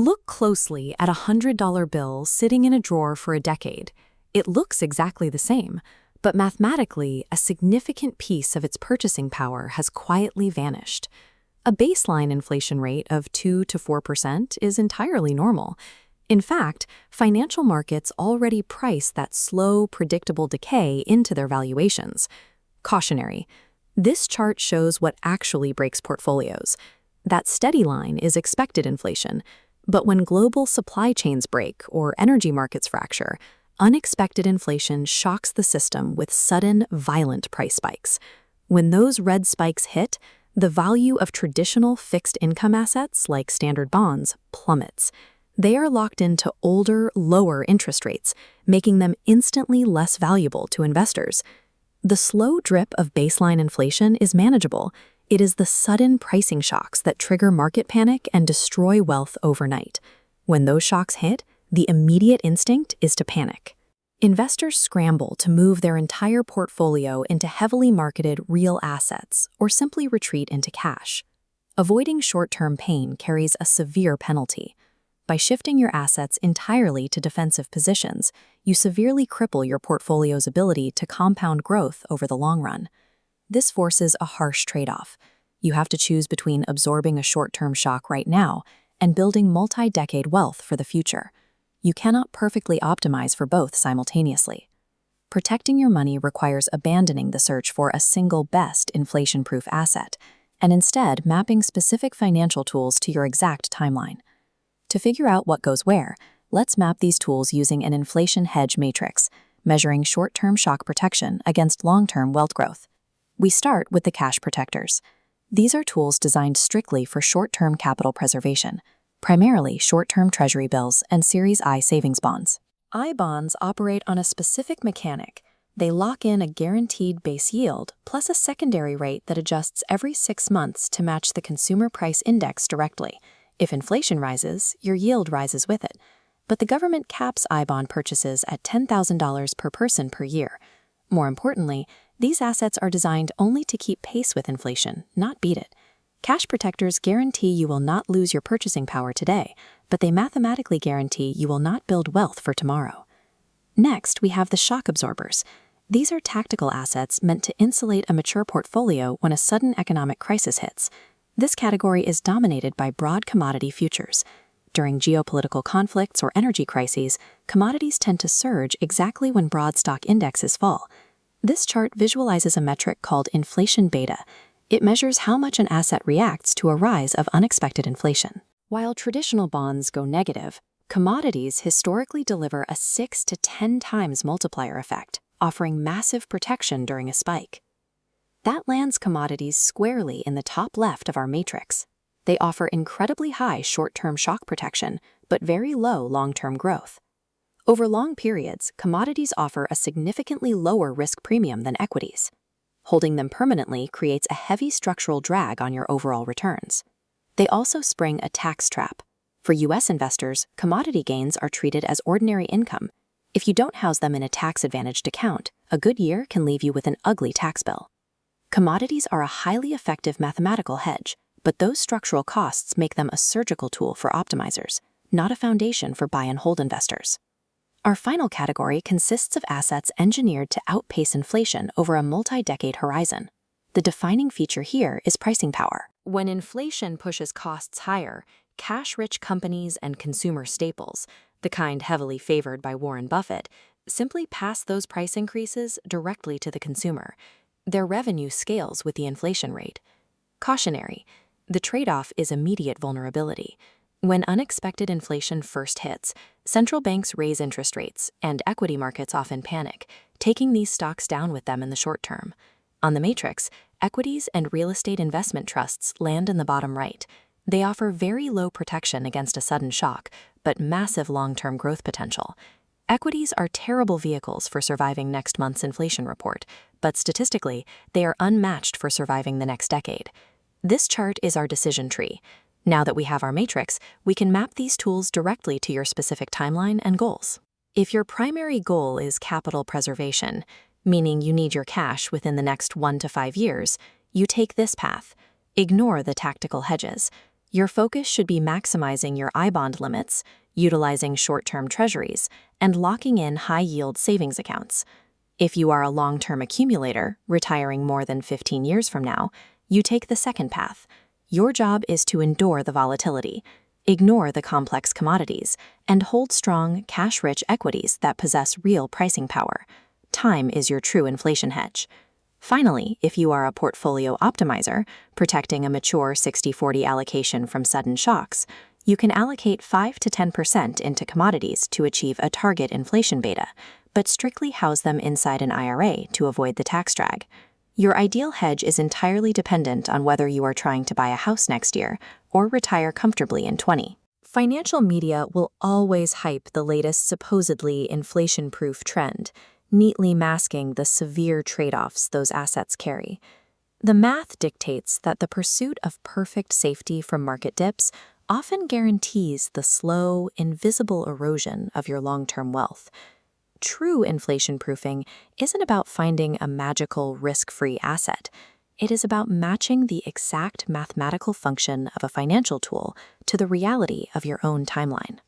Look closely at a $100 bill sitting in a drawer for a decade. It looks exactly the same, but mathematically, a significant piece of its purchasing power has quietly vanished. A baseline inflation rate of 2 to 4% is entirely normal. In fact, financial markets already price that slow, predictable decay into their valuations. Cautionary. This chart shows what actually breaks portfolios. That steady line is expected inflation, but when global supply chains break or energy markets fracture, unexpected inflation shocks the system with sudden, violent price spikes. When those red spikes hit, the value of traditional fixed income assets like standard bonds plummets. They are locked into older, lower interest rates, making them instantly less valuable to investors. The slow drip of baseline inflation is manageable. It is the sudden pricing shocks that trigger market panic and destroy wealth overnight. When those shocks hit, the immediate instinct is to panic. Investors scramble to move their entire portfolio into heavily marketed real assets or simply retreat into cash. Avoiding short-term pain carries a severe penalty. By shifting your assets entirely to defensive positions, you severely cripple your portfolio's ability to compound growth over the long run. This forces a harsh trade-off. You have to choose between absorbing a short-term shock right now and building multi-decade wealth for the future. You cannot perfectly optimize for both simultaneously. Protecting your money requires abandoning the search for a single best inflation-proof asset and instead mapping specific financial tools to your exact timeline. To figure out what goes where, let's map these tools using an inflation hedge matrix, measuring short-term shock protection against long-term wealth growth. We start with the cash protectors. These are tools designed strictly for short-term capital preservation, primarily short-term Treasury bills and Series I savings bonds. I bonds operate on a specific mechanic. They lock in a guaranteed base yield plus a secondary rate that adjusts every 6 months to match the consumer price index directly. If inflation rises, your yield rises with it. But the government caps I bond purchases at $10,000 per person per year. More importantly, these assets are designed only to keep pace with inflation, not beat it. Cash protectors guarantee you will not lose your purchasing power today, but they mathematically guarantee you will not build wealth for tomorrow. Next, we have the shock absorbers. These are tactical assets meant to insulate a mature portfolio when a sudden economic crisis hits. This category is dominated by broad commodity futures. During geopolitical conflicts or energy crises, commodities tend to surge exactly when broad stock indexes fall. This chart visualizes a metric called inflation beta. It measures how much an asset reacts to a rise of unexpected inflation. While traditional bonds go negative, commodities historically deliver a 6 to 10 times multiplier effect, offering massive protection during a spike. That lands commodities squarely in the top left of our matrix. They offer incredibly high short-term shock protection, but very low long-term growth. Over long periods, commodities offer a significantly lower risk premium than equities. Holding them permanently creates a heavy structural drag on your overall returns. They also spring a tax trap. For U.S. investors, commodity gains are treated as ordinary income. If you don't house them in a tax-advantaged account, a good year can leave you with an ugly tax bill. Commodities are a highly effective mathematical hedge, but those structural costs make them a surgical tool for optimizers, not a foundation for buy-and-hold investors. Our final category consists of assets engineered to outpace inflation over a multi-decade horizon. The defining feature here is pricing power. When inflation pushes costs higher, cash-rich companies and consumer staples, the kind heavily favored by Warren Buffett, simply pass those price increases directly to the consumer. Their revenue scales with the inflation rate. Cautionary. The trade-off is immediate vulnerability. When unexpected inflation first hits, central banks raise interest rates, and equity markets often panic, taking these stocks down with them in the short term. On the matrix, equities and real estate investment trusts land in the bottom right. They offer very low protection against a sudden shock, but massive long-term growth potential. Equities are terrible vehicles for surviving next month's inflation report, but statistically, they are unmatched for surviving the next decade. This chart is our decision tree. Now that we have our matrix, we can map these tools directly to your specific timeline and goals. If your primary goal is capital preservation, meaning you need your cash within the next 1 to 5 years, you take this path. Ignore the tactical hedges. Your focus should be maximizing your I-bond limits, utilizing short-term treasuries, and locking in high-yield savings accounts. If you are a long-term accumulator, retiring more than 15 years from now, you take the second path. Your job is to endure the volatility, ignore the complex commodities, and hold strong, cash-rich equities that possess real pricing power. Time is your true inflation hedge. Finally, if you are a portfolio optimizer, protecting a mature 60-40 allocation from sudden shocks, you can allocate 5 to 10% into commodities to achieve a target inflation beta, but strictly house them inside an IRA to avoid the tax drag. Your ideal hedge is entirely dependent on whether you are trying to buy a house next year or retire comfortably in 20. Financial media will always hype the latest supposedly inflation-proof trend, neatly masking the severe trade-offs those assets carry. The math dictates that the pursuit of perfect safety from market dips often guarantees the slow, invisible erosion of your long-term wealth. True inflation-proofing isn't about finding a magical, risk-free asset. It is about matching the exact mathematical function of a financial tool to the reality of your own timeline.